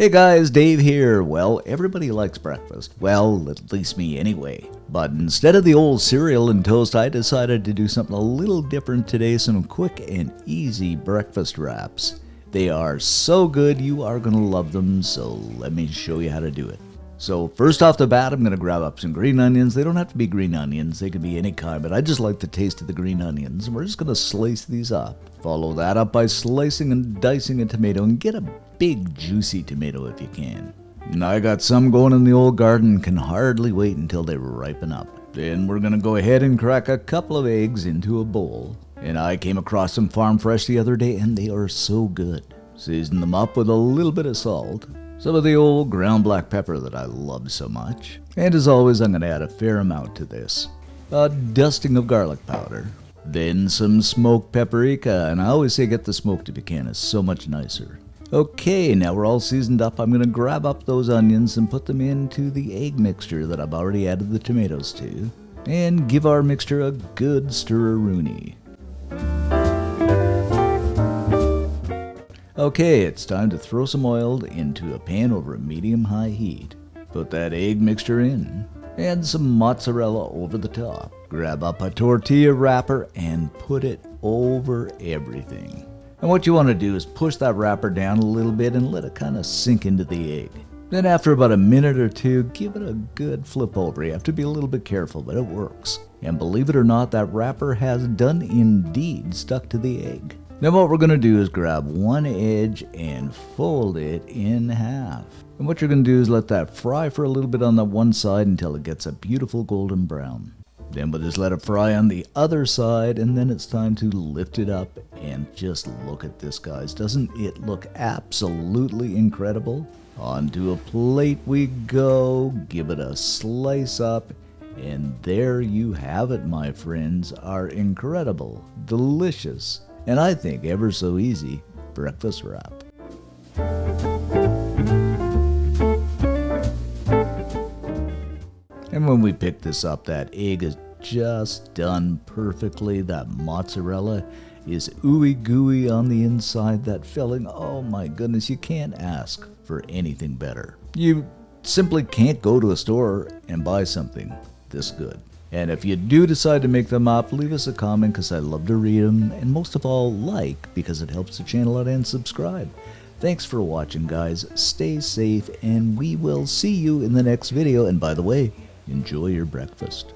Hey guys, Dave here. Well, everybody likes breakfast. Well, at least me anyway. But instead of the old cereal and toast, I decided to do something a little different today. Some quick and easy breakfast wraps. They are so good, you are going to love them, so let me show you how to do it. So first off the bat, I'm going to grab up some green onions. They don't have to be green onions, they can be any kind, but I just like the taste of the green onions. And we're just going to slice these up. Follow that up by slicing and dicing a tomato, and get a big juicy tomato if you can. And I got some going in the old garden, can hardly wait until they ripen up. Then we're going to go ahead and crack a couple of eggs into a bowl. And I came across some farm fresh the other day, and they are so good. Season them up with a little bit of salt, some of the old ground black pepper that I love so much. And as always, I'm going to add a fair amount to this. A dusting of garlic powder. Then some smoked paprika, and I always say get the smoked if you can, it's so much nicer. Okay, now we're all seasoned up. I'm going to grab up those onions and put them into the egg mixture that I've already added the tomatoes to, and give our mixture a good stir-a-rooney. Okay, it's time to throw some oil into a pan over a medium-high heat. Put that egg mixture in. Add some mozzarella over the top. Grab up a tortilla wrapper and put it over everything. And what you want to do is push that wrapper down a little bit and let it kind of sink into the egg. Then after about a minute or two, give it a good flip over. You have to be a little bit careful, but it works. And believe it or not, that wrapper has done indeed stuck to the egg. Then what we're going to do is grab one edge and fold it in half. And what you're going to do is let that fry for a little bit on that one side until it gets a beautiful golden brown. Then we'll just let it fry on the other side, and then it's time to lift it up and just look at this, guys. Doesn't it look absolutely incredible? Onto a plate we go, give it a slice up, and there you have it, my friends, our incredible, delicious, and I think ever so easy breakfast wrap. And when we pick this up, that egg is just done perfectly. That mozzarella is ooey gooey on the inside. That filling, oh my goodness, you can't ask for anything better. You simply can't go to a store and buy something this good. And if you do decide to make them up, leave us a comment because I love to read them. And most of all, like, because it helps the channel out, and subscribe. Thanks for watching, guys. Stay safe, and we will see you in the next video. And by the way, enjoy your breakfast.